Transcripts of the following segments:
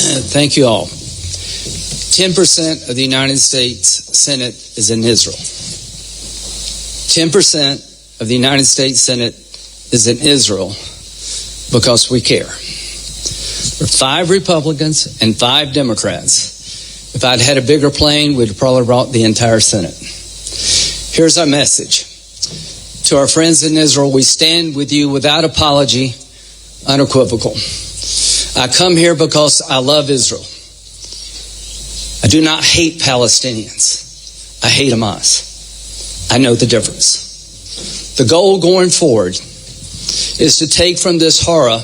Thank you all. 10% of the United States Senate is in Israel. 10% of the United States Senate is in Israel because we care. There are 5 Republicans and 5 Democrats. If I'd had a bigger plane, we'd have probably brought the entire Senate. Here's our message. To our friends in Israel, we stand with you without apology, unequivocal. I come here because I love Israel. I do not hate Palestinians. I hate Hamas. I know the difference. The goal going forward is to take from this horror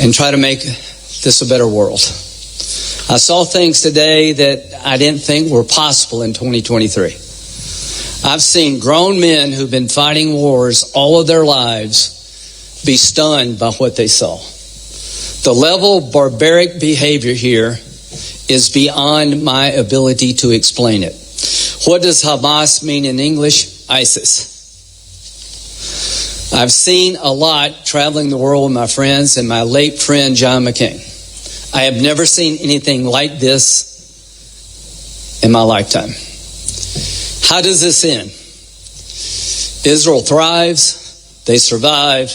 and try to make this a better world. I saw things today that I didn't think were possible in 2023. I've seen grown men who've been fighting wars all of their lives be stunned by what they saw. The level of barbaric behavior here is beyond my ability to explain it. What does Hamas mean in English? ISIS. I've seen a lot traveling the world with my friends and my late friend John McCain. I have never seen anything like this in my lifetime. How does this end? Israel thrives, they survive,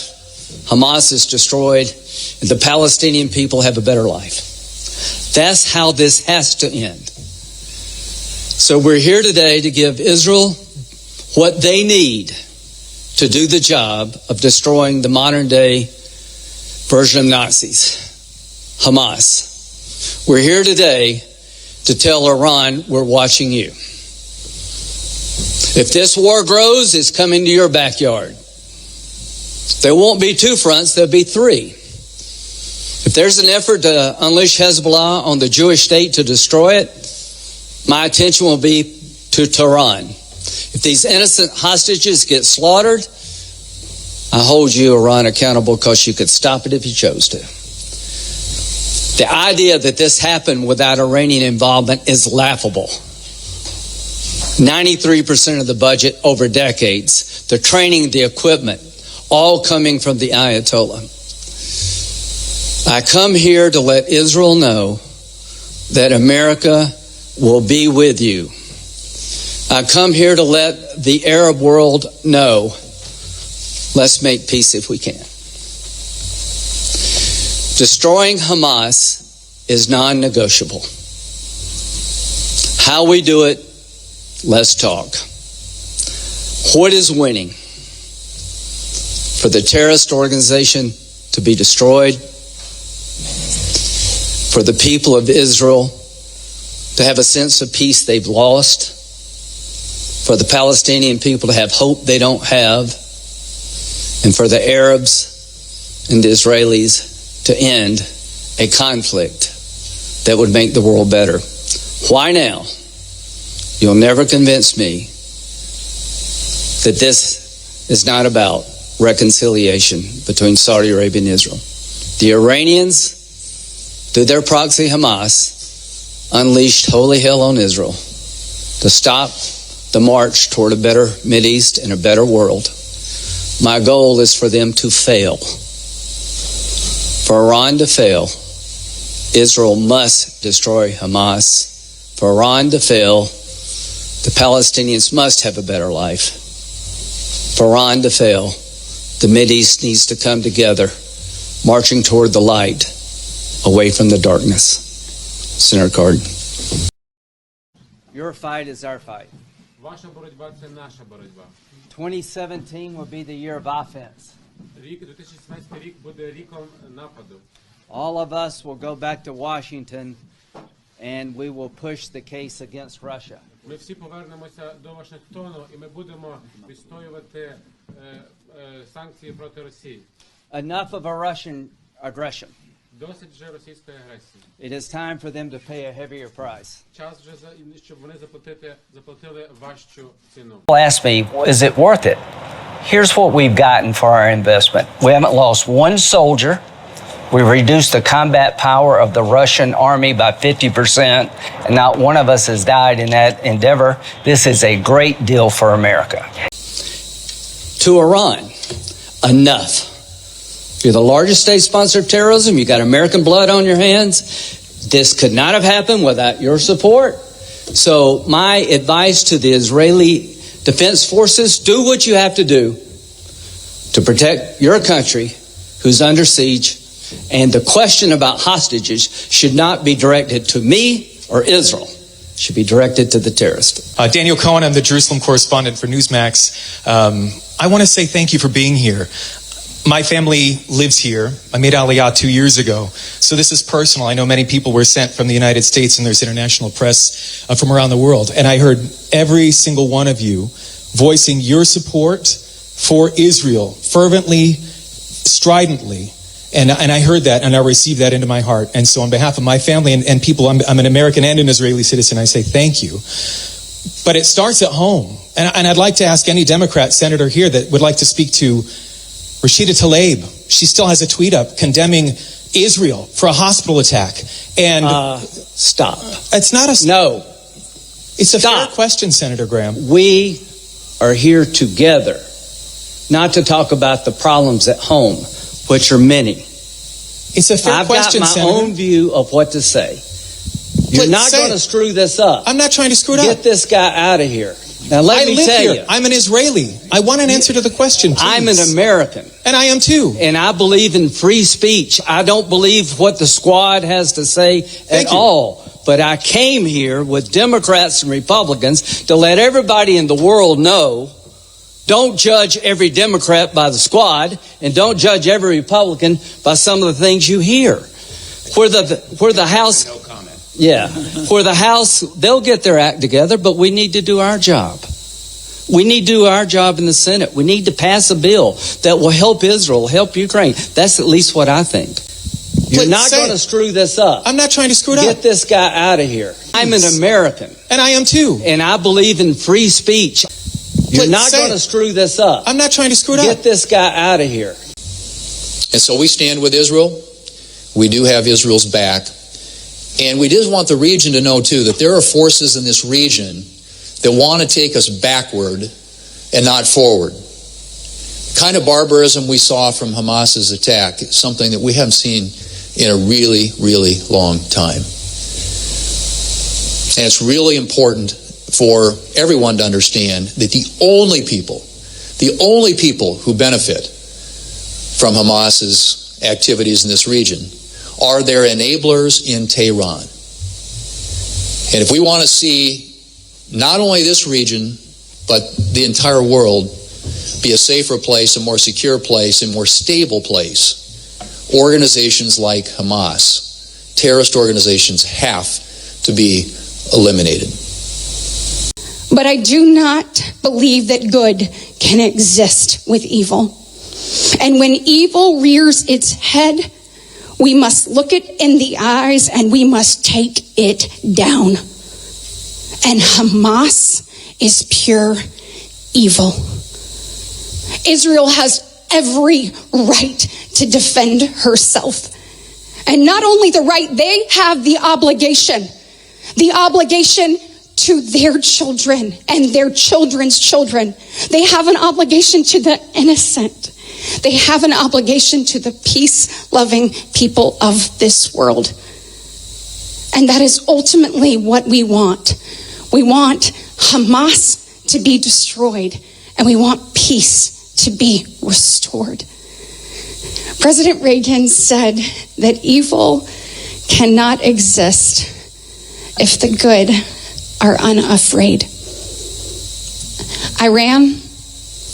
Hamas is destroyed, and the Palestinian people have a better life. That's how this has to end. So we're here today to give Israel what they need to do the job of destroying the modern day version of Nazis, Hamas. We're here today to tell Iran we're watching you. If this war grows, it's coming to your backyard. There won't be 2 fronts, there'll be 3. If there's an effort to unleash Hezbollah on the Jewish state to destroy it, my attention will be to Tehran. If these innocent hostages get slaughtered, I hold you, Iran, accountable because you could stop it if you chose to. The idea that this happened without Iranian involvement is laughable. 93% of the budget over decades, the training, the equipment, all coming from the Ayatollah. I come here to let Israel know that America will be with you. I come here to let the Arab world know, let's make peace if we can. Destroying Hamas is non-negotiable. How we do it, let's talk. What is winning? For the terrorist organization to be destroyed, for the people of Israel to have a sense of peace they've lost, for the Palestinian people to have hope they don't have, and for the Arabs and the Israelis to end a conflict that would make the world better. Why now? You'll never convince me that this is not about reconciliation between Saudi Arabia and Israel. The Iranians, through their proxy Hamas, unleashed holy hell on Israel to stop the march toward a better Mideast and a better world. My goal is for them to fail. For Iran to fail, Israel must destroy Hamas. For Iran to fail, the Palestinians must have a better life. For Iran to fail, the Mideast needs to come together, marching toward the light, away from the darkness. Senator Cardin. Your fight is our fight. Ваша боротьба – це наша боротьба. 2017 will be the year of offense. Рік 2017 рік буде ріком нападу. All of us will go back to Washington and we will push the case against Russia. Ми всі повернемося до Вашингтону і ми будемо відстоювати санкції проти Росії. Enough of a Russian aggression. Досить вже російської агресії. It is time for them to pay a heavier price. Час вже щоб вони заплатили важчу ціну. Ask me, is it worth it? Here's what we've gotten for our investment. We haven't lost one soldier. We've reduced the combat power of the Russian army by 50%, and not one of us has died in that endeavor. This is a great deal for America. To Iran, enough. You're the largest state sponsor of terrorism. You got American blood on your hands. This could not have happened without your support. So my advice to the Israeli Defense Forces, do what you have to do to protect your country who's under siege. And the question about hostages should not be directed to me or Israel. It should be directed to the terrorists. Daniel Cohen, I'm the Jerusalem correspondent for Newsmax. I want to say thank you for being here. My family lives here. I made Aliyah 2 years ago. So this is personal. I know many people were sent from the United States, and there's international press from around the world. And I heard every single one of you voicing your support for Israel fervently, stridently. And I heard that, and I received that into my heart. And so on behalf of my family and people, I'm an American and an Israeli citizen, I say thank you. But it starts at home. And I'd like to ask any Democrat senator here that would like to speak to Rashida Tlaib. She still has a tweet up condemning Israel for a hospital attack. And stop. It's not a... No. It's a fair question, Senator Graham. We are here together, not to talk about the problems at home, which are many. It's a fair question, I've got my own view of what to say. You're not going to screw this up. I'm not trying to screw it up. Get this guy out of here. Now let me tell you. I'm an Israeli. I want an answer to the question, please. I'm an American. And I am too. And I believe in free speech. I don't believe what the squad has to say at all. But I came here with Democrats and Republicans to let everybody in the world know, don't judge every Democrat by the squad, and don't judge every Republican by some of the things you hear. Where the House... No comment. Yeah. For the House, they'll get their act together, but we need to do our job. We need to do our job in the Senate. We need to pass a bill that will help Israel, help Ukraine. That's at least what I think. You're not going to screw this up. I'm not trying to screw it up. Get this guy out of here. I'm an American. And I am too. And I believe in free speech. You're not going to screw this up. I'm not trying to screw it up. Get this guy out of here. And so we stand with Israel. We do have Israel's back. And we just want the region to know, too, that there are forces in this region that want to take us backward and not forward. The kind of barbarism we saw from Hamas's attack is something that we haven't seen in a really, really long time. And it's really important for everyone to understand that the only people who benefit from Hamas's activities in this region are their enablers in Tehran. And if we want to see not only this region, but the entire world be a safer place, a more secure place, a more stable place, organizations like Hamas, terrorist organizations, have to be eliminated. But I do not believe that good can exist with evil. And when evil rears its head, we must look it in the eyes and we must take it down. And Hamas is pure evil. Israel has every right to defend herself. And not only the right, they have the obligation to their children and their children's children. They have an obligation to the innocent. They have an obligation to the peace-loving people of this world. And that is ultimately what we want. We want Hamas to be destroyed, and we want peace to be restored. President Reagan said that evil cannot exist if the good are unafraid. Iran,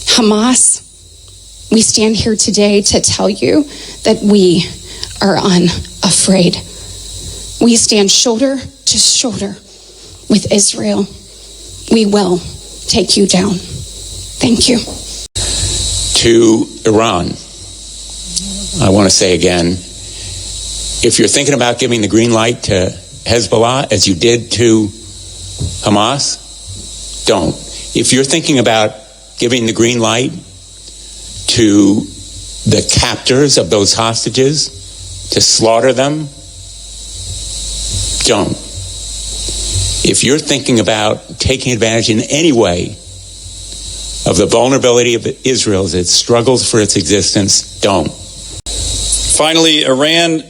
Hamas, we stand here today to tell you that we are unafraid. We stand shoulder to shoulder with Israel. We will take you down. Thank you. To Iran, I want to say again, if you're thinking about giving the green light to Hezbollah as you did to Hamas, don't. If you're thinking about giving the green light to the captors of those hostages to slaughter them, don't. If you're thinking about taking advantage in any way of the vulnerability of Israel as it struggles for its existence, don't. Finally, Iran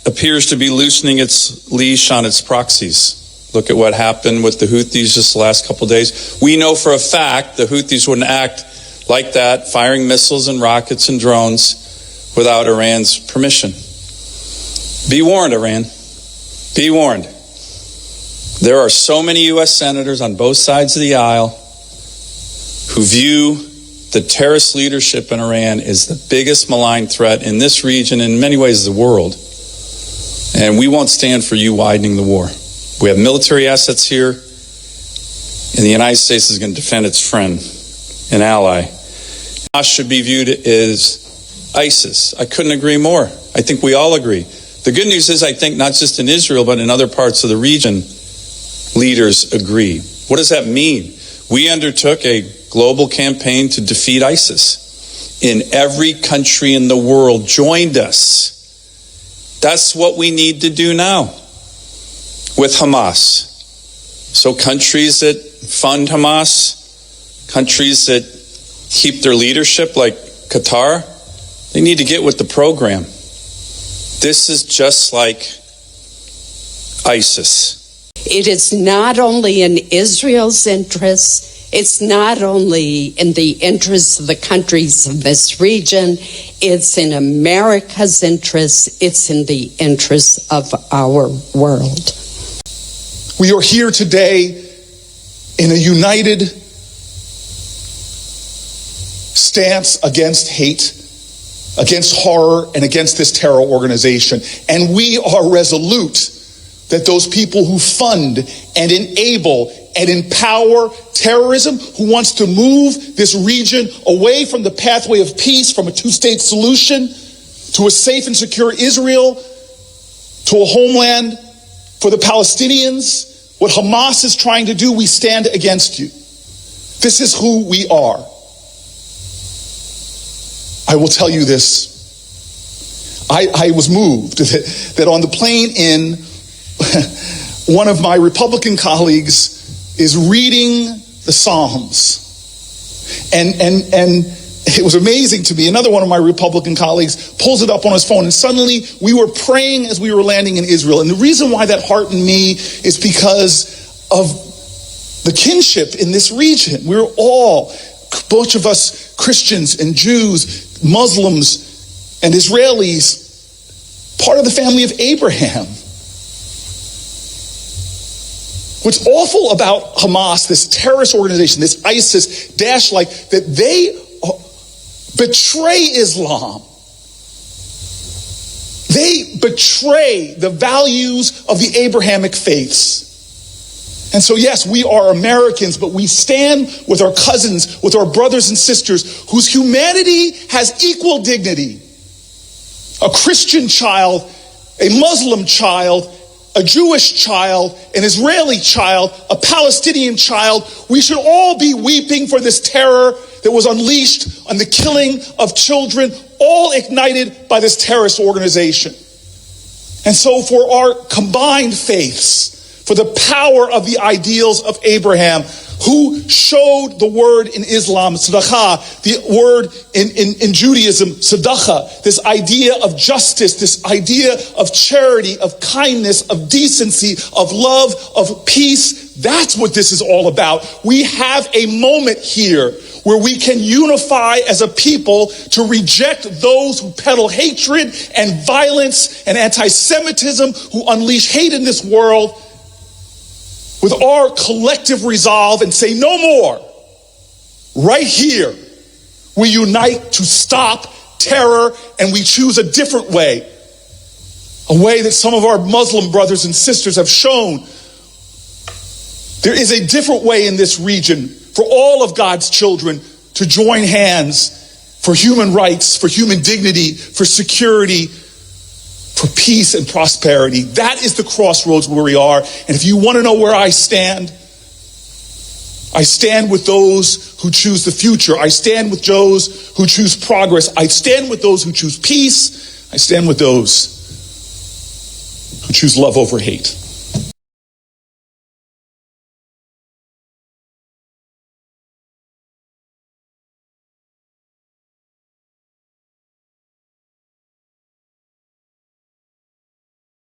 appears to be loosening its leash on its proxies. Look at what happened with the Houthis just the last couple of days. We know for a fact the Houthis wouldn't act like that, firing missiles and rockets and drones without Iran's permission. Be warned, Iran. Be warned. There are so many U.S. senators on both sides of the aisle who view the terrorist leadership in Iran as the biggest malign threat in this region, and in many ways the world. And we won't stand for you widening the war. We have military assets here, and the United States is going to defend its friend and ally. Hamas should be viewed as ISIS. I couldn't agree more. I think we all agree. The good news is, I think not just in Israel, but in other parts of the region, leaders agree. What does that mean? We undertook a global campaign to defeat ISIS. In every country in the world joined us. That's what we need to do now with Hamas. So countries that fund Hamas, countries that keep their leadership like Qatar, they need to get with the program. This is just like ISIS. It is not only in Israel's interest, it's not only in the interests of the countries of this region, it's in America's interest, it's in the interests of our world. We are here today in a united stance against hate, against horror, and against this terror organization. And we are resolute that those people who fund and enable and empower terrorism, who wants to move this region away from the pathway of peace, from a two-state solution to a safe and secure Israel, to a homeland for the Palestinians, what Hamas is trying to do, we stand against you. This is who we are. I will tell you this. I was moved that on the plane in, one of my Republican colleagues is reading the Psalms. And it was amazing to me. Another one of my Republican colleagues pulls it up on his phone, and suddenly we were praying as we were landing in Israel. And the reason why that heartened me is because of the kinship in this region. We're all, both of us, Christians and Jews, Muslims and Israelis, part of the family of Abraham. What's awful about Hamas, this terrorist organization, this ISIS, Daesh, like that they betray Islam. They betray the values of the Abrahamic faiths. And so, yes, we are Americans, but we stand with our cousins, with our brothers and sisters, whose humanity has equal dignity. A Christian child, a Muslim child, a Jewish child, an Israeli child, a Palestinian child. We should all be weeping for this terror that was unleashed on the killing of children, all ignited by this terrorist organization. And so for our combined faiths, for the power of the ideals of Abraham, who showed the word in Islam, sadaqah, the word in Judaism, sadaqah, this idea of justice, this idea of charity, of kindness, of decency, of love, of peace. That's what this is all about. We have a moment here where we can unify as a people to reject those who peddle hatred and violence and anti-Semitism, who unleash hate in this world, with our collective resolve and say no more. Right here, we unite to stop terror, and we choose a different way. A way that some of our Muslim brothers and sisters have shown. There is a different way in this region for all of God's children to join hands for human rights, for human dignity, for security, for peace and prosperity. That is the crossroads where we are. And if you want to know where I stand with those who choose the future. I stand with those who choose progress. I stand with those who choose peace. I stand with those who choose love over hate.